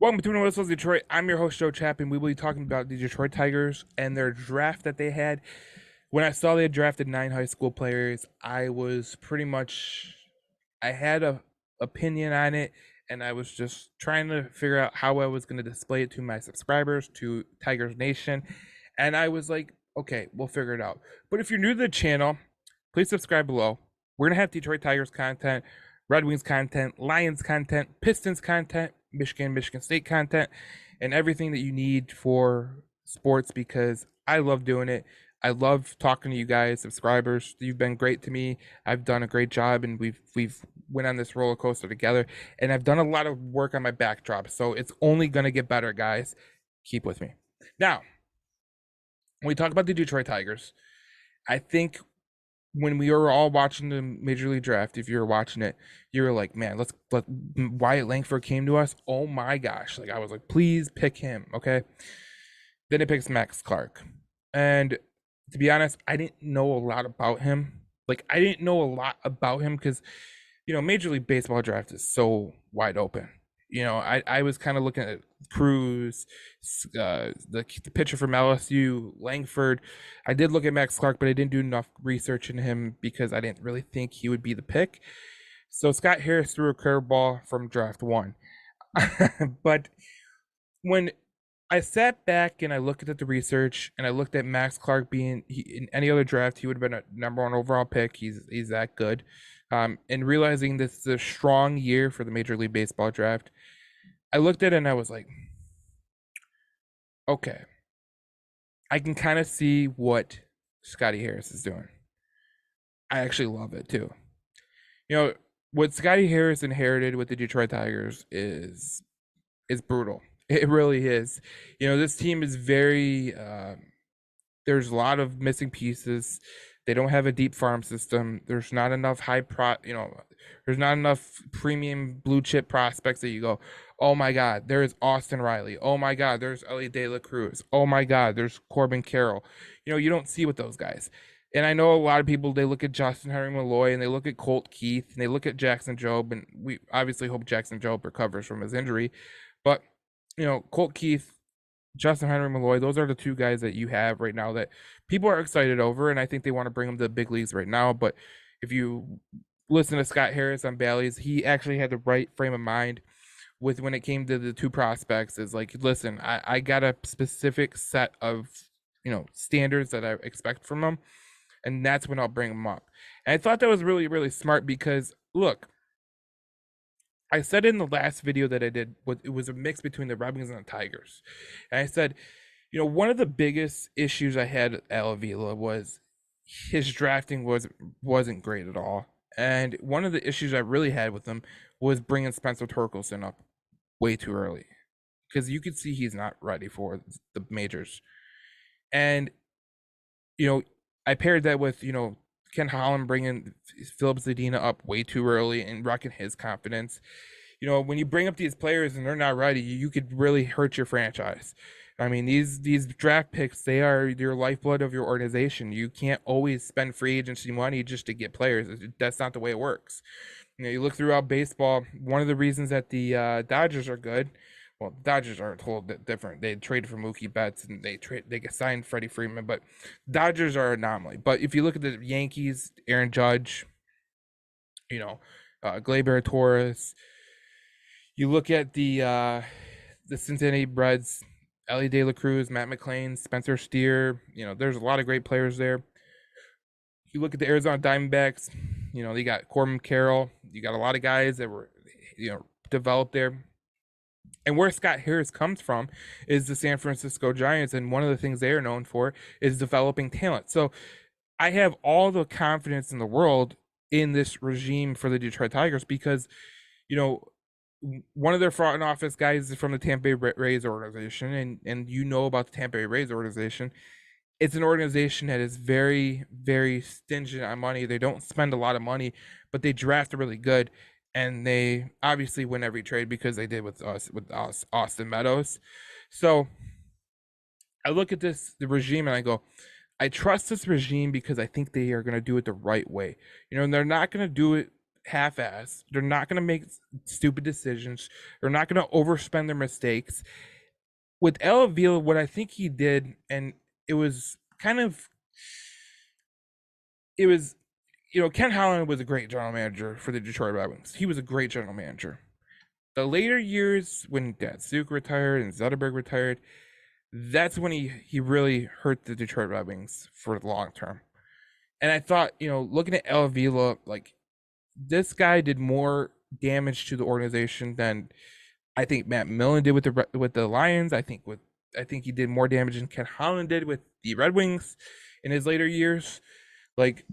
Welcome to Whistles Detroit. I'm your host, Joe Chapin. We will be talking about the Detroit Tigers and their draft that they had. When I saw they had drafted 9 high school players, I was pretty much, I had a opinion on it, and I was just trying to figure out how I was going to display it to my subscribers, to Tigers Nation. And I was like, okay, we'll figure it out. But if you're new to the channel, please subscribe below. We're going to have Detroit Tigers content, Red Wings content, Lions content, Pistons content, Michigan State content, and everything that you need for sports because I love doing it. I love talking to you guys, subscribers. You've been great to me. I've done a great job, and we've went on this roller coaster together. And I've done a lot of work on my backdrop, so it's only gonna get better, guys. Keep with me. Now, when we talk about the Detroit Tigers, I think when we were all watching the Major League Draft, if you were watching it, you were like, man, let Wyatt Langford came to us. Oh my gosh. Like I was like, please pick him. Okay. Then it picks Max Clark. And to be honest, I didn't know a lot about him. Like I didn't know a lot about him because Major League Baseball draft is so wide open. I was kind of looking at Cruz, the pitcher from LSU, Langford. I did look at Max Clark, but I didn't do enough research into him because I didn't really think he would be the pick. So Scott Harris threw a curveball from draft one. But when I sat back and I looked at the research and I looked at Max Clark being in any other draft, he would have been a #1 overall pick. He's that good. And realizing this is a strong year for the Major League Baseball draft, I looked at it and I was like, okay, I can kind of see what Scotty Harris is doing. I actually love it too. What Scotty Harris inherited with the Detroit Tigers is brutal. It really is. This team is very there's a lot of missing pieces. They don't have a deep farm system. There's not enough there's not enough premium blue chip prospects that you go, oh my God, there's Austin Riley. Oh my God, there's Ellie De La Cruz. Oh my God, there's Corbin Carroll. You don't see with those guys. And I know a lot of people, they look at Justin Henry Malloy and they look at Colt Keith and they look at Jackson Jobe, and we obviously hope Jackson Jobe recovers from his injury. But, Colt Keith, Justin Henry Malloy, those are the two guys that you have right now that people are excited over, and I think they want to bring them to the big leagues right now. But if you listen to Scott Harris on Bally's, he actually had the right frame of mind with when it came to the two prospects. Is like, listen, I got a specific set of standards that I expect from them, and that's when I'll bring them up. And I thought that was really, really smart because look, I said in the last video that I did, it was a mix between the Red Wings and the Tigers. And I said, one of the biggest issues I had at Avila was his drafting wasn't great at all. And one of the issues I really had with him was bringing Spencer Torkelson up way too early because you could see he's not ready for the majors. And I paired that with Ken Holland bringing Philip Zadina up way too early and wrecking his confidence. When you bring up these players and they're not ready, you could really hurt your franchise. I mean, these draft picks, they are your lifeblood of your organization. You can't always spend free agency money just to get players. That's not the way it works. You look throughout baseball, one of the reasons that the Dodgers are good, well, Dodgers are a whole bit different. They traded for Mookie Betts and they signed Freddie Freeman, but Dodgers are an anomaly. But if you look at the Yankees, Aaron Judge, Gleyber Torres, you look at the Cincinnati Reds, Ellie De La Cruz, Matt McClain, Spencer Steer. There's a lot of great players there. You look at the Arizona Diamondbacks. You got Corbin Carroll. You got a lot of guys that were developed there. And where Scott Harris comes from is the San Francisco Giants, and one of the things they are known for is developing talent. So I have all the confidence in the world in this regime for the Detroit Tigers because, one of their front office guys is from the Tampa Bay Rays organization, and about the Tampa Bay Rays organization. It's an organization that is very, very stingy on money. They don't spend a lot of money, but they draft really good, and they obviously win every trade because they did with Austin Meadows. So I look at the regime and I go, I trust this regime because I think they are going to do it the right way. They're not going to do it half-ass. They're not going to make stupid decisions. They're not going to overspend their mistakes. With El Avila, what I think he did, and it was kind of, it was, Ken Holland was a great general manager for the Detroit Red Wings. He was a great general manager. The later years, when Datsuk retired and Zetterberg retired, that's when he really hurt the Detroit Red Wings for the long term. And I thought, looking at El Avila, like, this guy did more damage to the organization than I think Matt Millen did with the Lions. I think he did more damage than Ken Holland did with the Red Wings in his later years. Like,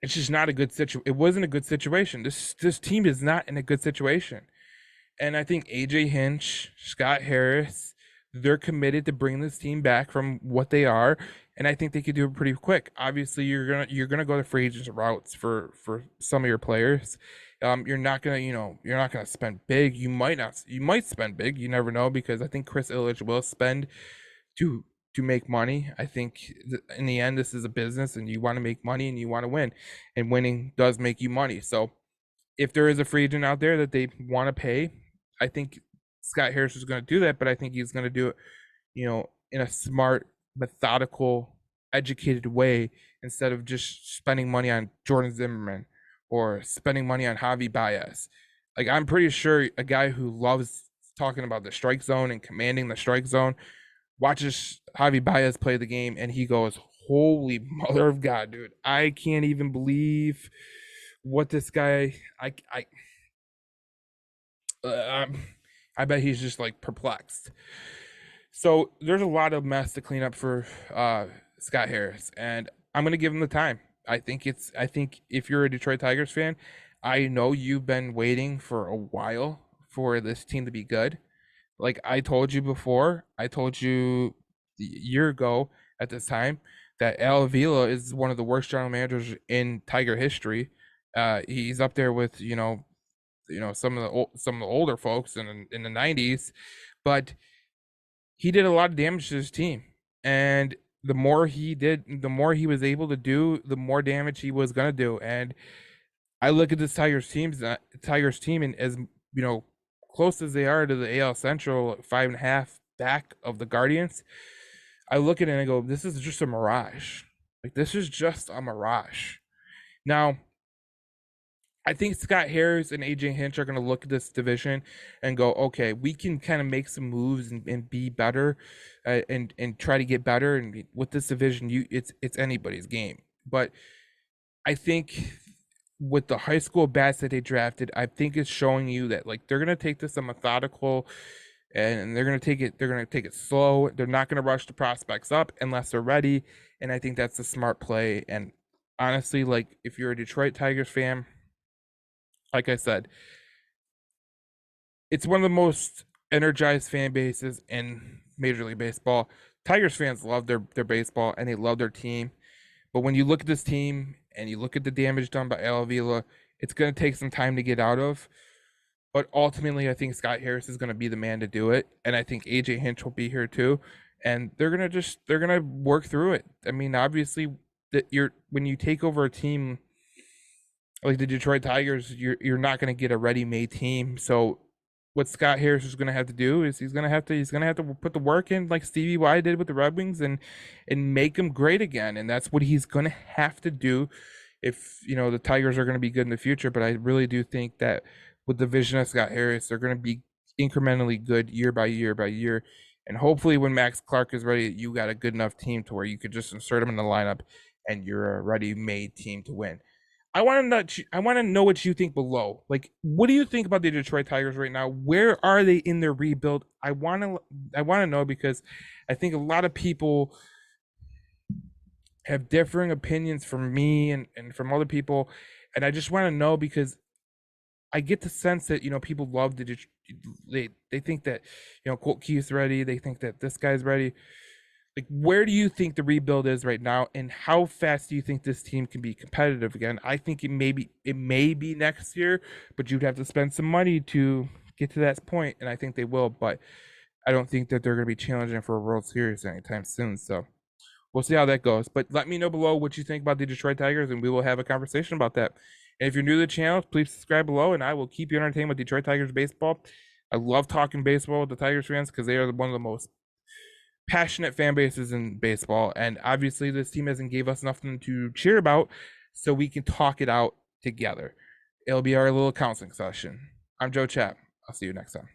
it's just not a good situation. It wasn't a good situation. This team is not in a good situation. And I think AJ Hinch, Scott Harris, they're committed to bringing this team back from what they are, and I think they could do it pretty quick. Obviously, you're gonna go to free agents routes for some of your players. You're not gonna spend big. You might spend big. You never know, because I think Chris Illich will spend to make money. I think in the end, this is a business, and you want to make money and you want to win, and winning does make you money. So if there is a free agent out there that they want to pay, I think Scott Harris is going to do that, but I think he's going to do it, in a smart, methodical, educated way, instead of just spending money on Jordan Zimmerman or spending money on Javi Baez. Like, I'm pretty sure a guy who loves talking about the strike zone and commanding the strike zone watches Javi Baez play the game and he goes, "Holy mother of God, dude! I can't even believe what this guy." I bet he's just like perplexed. So there's a lot of mess to clean up for Scott Harris, and I'm gonna give him the time. I think if you're a Detroit Tigers fan, I know you've been waiting for a while for this team to be good. Like I told you before, I told you a year ago at this time that Al Avila is one of the worst general managers in Tiger history. He's up there with some of the older folks in the 90s, but he did a lot of damage to his team, and the more he did, the more he was able to do, the more damage he was gonna do. And I look at this Tigers team, and as close as they are to the AL Central, 5.5 back of the Guardians, I look at it and I go, this is just a mirage. Like, this is just a mirage. Now, I think Scott Harris and AJ Hinch are going to look at this division and go, okay, we can kind of make some moves and be better, and try to get better. And with this division, it's anybody's game. But I think with the high school bats that they drafted, I think it's showing you that, like, they're going to take this a methodical, and they're going to take it slow. They're not going to rush the prospects up unless they're ready. And I think that's a smart play. And honestly, like, if you're a Detroit Tigers fan, like I said, it's one of the most energized fan bases in Major League Baseball. Tigers fans love their baseball and they love their team. But when you look at this team and you look at the damage done by Al Avila, it's going to take some time to get out of. But ultimately, I think Scott Harris is going to be the man to do it. And I think AJ Hinch will be here too. And they're going to work through it. I mean, obviously, when you take over a team like the Detroit Tigers, you're not going to get a ready-made team. So what Scott Harris is going to have to do is he's going to have to put the work in, like Stevie Y did with the Red Wings, and make them great again. And that's what he's going to have to do if the Tigers are going to be good in the future. But I really do think that with the vision of Scott Harris, they're going to be incrementally good year by year by year. And hopefully, when Max Clark is ready, you got a good enough team to where you could just insert him in the lineup, and you're a ready-made team to win. I want to know what you think below. Like, what do you think about the Detroit Tigers right now? Where are they in their rebuild? I want to know, because I think a lot of people have differing opinions from me and from other people, and I just want to know, because I get the sense that people love they think that Colt Keith's ready. They think that this guy's ready. Like, where do you think the rebuild is right now, and how fast do you think this team can be competitive again? I think it may be next year, but you'd have to spend some money to get to that point, and I think they will. But I don't think that they're going to be challenging for a World Series anytime soon. So we'll see how that goes. But let me know below what you think about the Detroit Tigers, and we will have a conversation about that. And if you're new to the channel, please subscribe below, and I will keep you entertained with Detroit Tigers baseball. I love talking baseball with the Tigers fans because they are one of the most passionate fan bases in baseball. And obviously, this team hasn't gave us nothing to cheer about, so we can talk it out together. It'll be our little counseling session. I'm Joe Chap. I'll see you next time.